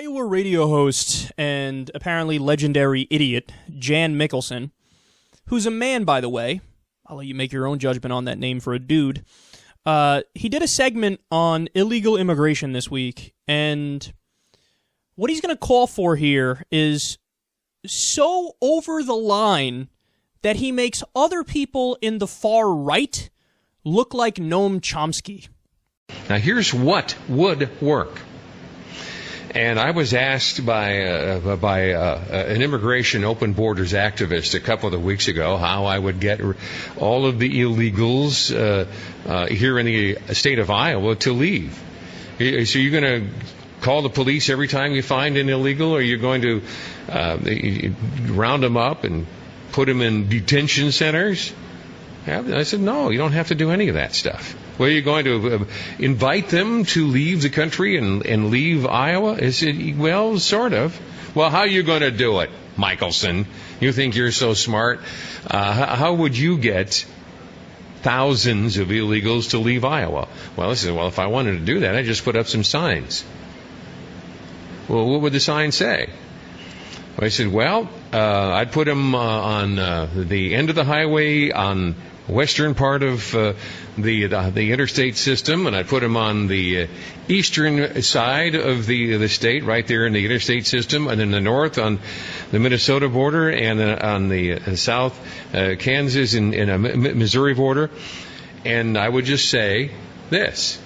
Iowa radio host and apparently legendary idiot, Jan Mickelson, who's a man, by the way. I'll let you make your own judgment on that name for a dude. He did a segment on illegal immigration this week, and what he's going to call for here is so over the line that he makes other people in the far right look like Noam Chomsky. Now, here's what would work. And I was asked by an immigration open borders activist a couple of weeks ago how I would get all of the illegals here in the state of Iowa to leave. So you're going to call the police every time you find an illegal, or you're going to round them up and put them in detention centers? I said, no, you don't have to do any of that stuff. Well, you're going to invite them to leave the country and leave Iowa? I said, well, sort of. Well, how are you going to do it, Mickelson? You think you're so smart? How would you get thousands of illegals to leave Iowa? Well, I said, well, if I wanted to do that, I'd just put up some signs. Well, what would the sign say? I said, well, I'd put them on the end of the highway on western part of the interstate system, and I'd put them on the eastern side of the state, right there in the interstate system, and in the north on the Minnesota border, and on the south Kansas and Missouri border. And I would just say this: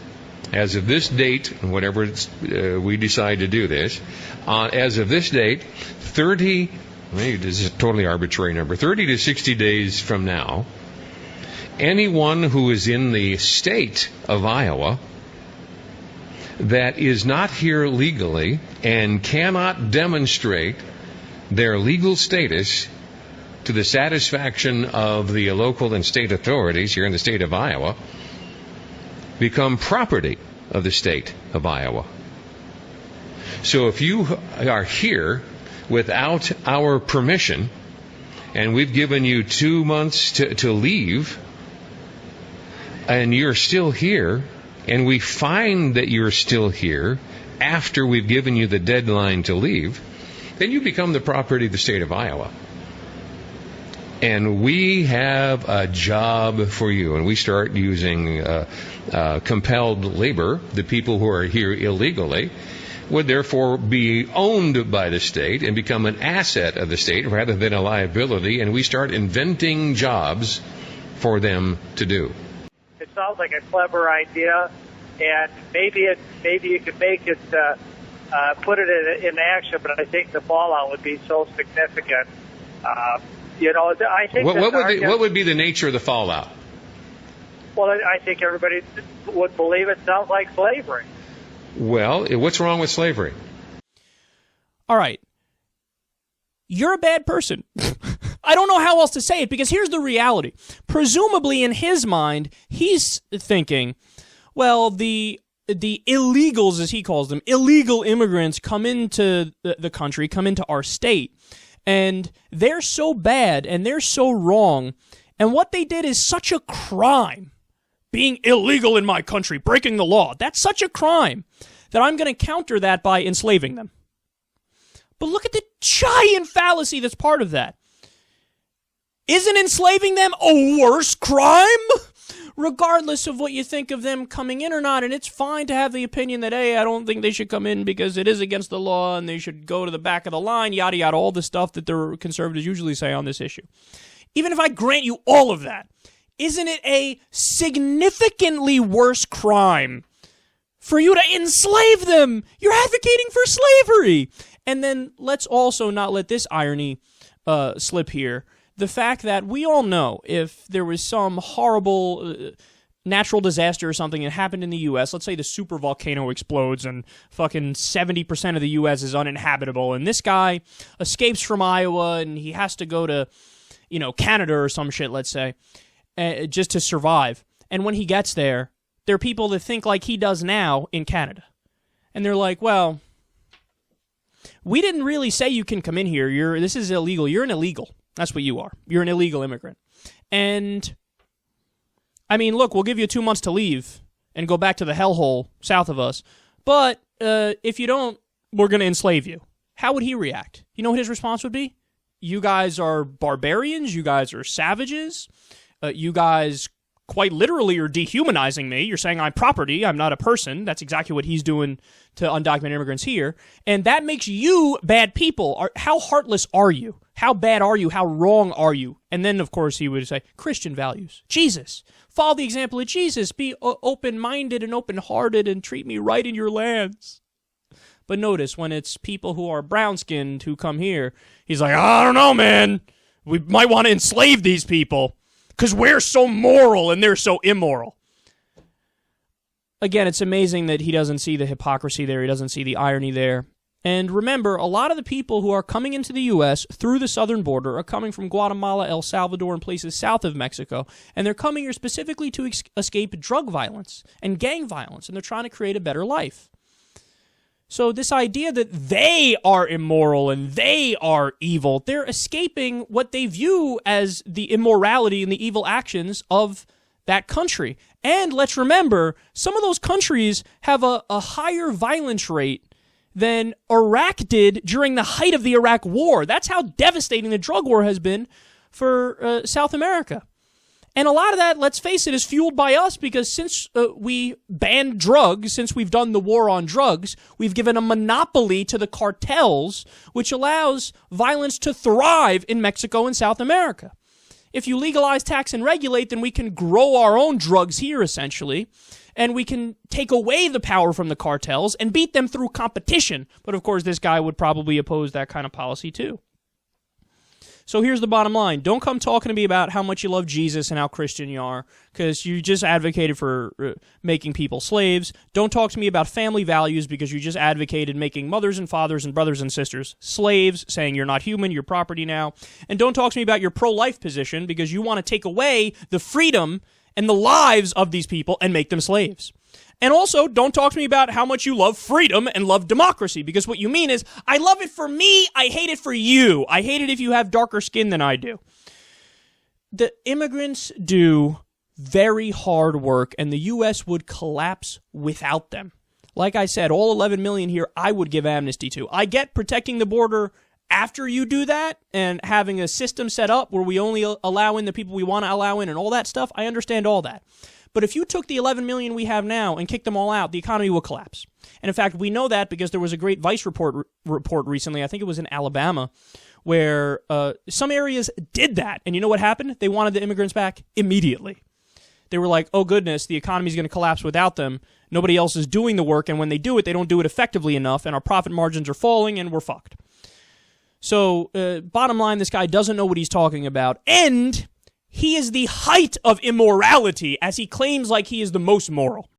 as of this date, whenever we decide to do this, as of this date, 30, this is a totally arbitrary number, 30 to 60 days from now, anyone who is in the state of Iowa that is not here legally and cannot demonstrate their legal status to the satisfaction of the local and state authorities here in the state of Iowa become property of the state of Iowa. So if you are here without our permission, and we've given you 2 months to leave, and you're still here, and we find that you're still here after we've given you the deadline to leave, then you become the property of the state of Iowa. And we have a job for you, and we start using compelled labor. The people who are here illegally would therefore be owned by the state and become an asset of the state rather than a liability, and we start inventing jobs for them to do. It sounds like a clever idea, and maybe you could make it, put it in action, but I think the fallout would be so significant. I think what would be the nature of the fallout? Well, I think everybody would believe it sounds like slavery. Well, what's wrong with slavery? All right. You're a bad person. I don't know how else to say it, because here's the reality. Presumably, in his mind, he's thinking, well, the illegals, as he calls them, illegal immigrants come into the country, come into our state, and they're so bad and they're so wrong, and what they did is such a crime. Being illegal in my country, breaking the law, that's such a crime that I'm going to counter that by enslaving them. But look at the giant fallacy that's part of that. Isn't enslaving them a worse crime? Regardless of what you think of them coming in or not, and it's fine to have the opinion that, hey, I don't think they should come in because it is against the law and they should go to the back of the line, yada, yada, all the stuff that the conservatives usually say on this issue. Even if I grant you all of that, isn't it a significantly worse crime for you to enslave them? You're advocating for slavery. And then let's also not let this irony slip here. The fact that we all know if there was some horrible natural disaster or something that happened in the U.S., let's say the super volcano explodes and fucking 70% of the U.S. is uninhabitable, and this guy escapes from Iowa and he has to go to, Canada or some shit, let's say, just to survive. And when he gets there, there are people that think like he does now in Canada. And they're like, well, we didn't really say you can come in here. This is illegal. You're an illegal. That's what you are. You're an illegal immigrant. And, I mean, look, we'll give you 2 months to leave and go back to the hellhole south of us. But if you don't we're going to enslave you. How would he react? You know what his response would be? You guys are barbarians. You guys are savages. You guys quite literally are dehumanizing me. You're saying I'm property. I'm not a person. That's exactly what he's doing to undocumented immigrants here. And that makes you bad people. How heartless are you? How bad are you? How wrong are you? And then, of course, he would say, Christian values. Jesus. Follow the example of Jesus. Be open-minded and open-hearted and treat me right in your lands. But notice, when it's people who are brown-skinned who come here, he's like, I don't know, man. We might want to enslave these people because we're so moral and they're so immoral. Again, it's amazing that he doesn't see the hypocrisy there. He doesn't see the irony there. And remember, a lot of the people who are coming into the U.S. through the southern border are coming from Guatemala, El Salvador, and places south of Mexico. And they're coming here specifically to escape drug violence and gang violence. And they're trying to create a better life. So this idea that they are immoral and they are evil, they're escaping what they view as the immorality and the evil actions of that country. And let's remember, some of those countries have a higher violence rate than Iraq did during the height of the Iraq War. That's how devastating the drug war has been for South America. And a lot of that, let's face it, is fueled by us because since we banned drugs, since we've done the war on drugs, we've given a monopoly to the cartels, which allows violence to thrive in Mexico and South America. If you legalize, tax, and regulate, then we can grow our own drugs here, essentially, and we can take away the power from the cartels and beat them through competition. But, of course, this guy would probably oppose that kind of policy, too. So here's the bottom line. Don't come talking to me about how much you love Jesus and how Christian you are, because you just advocated for making people slaves. Don't talk to me about family values, because you just advocated making mothers and fathers and brothers and sisters slaves, saying you're not human, you're property now. And don't talk to me about your pro-life position, because you want to take away the freedom and the lives of these people and make them slaves. And also, don't talk to me about how much you love freedom and love democracy, because what you mean is, I love it for me, I hate it for you. I hate it if you have darker skin than I do. The immigrants do very hard work, and the U.S. would collapse without them. Like I said, all 11 million here, I would give amnesty to. I get protecting the border after you do that, and having a system set up where we only allow in the people we want to allow in and all that stuff. I understand all that. But if you took the 11 million we have now and kicked them all out, the economy will collapse. And in fact, we know that because there was a great Vice report recently, I think it was in Alabama, where some areas did that. And you know what happened? They wanted the immigrants back immediately. They were like, oh goodness, the economy's going to collapse without them. Nobody else is doing the work, and when they do it, they don't do it effectively enough, and our profit margins are falling, and we're fucked. So, bottom line, this guy doesn't know what he's talking about, and he is the height of immorality, as he claims like he is the most moral.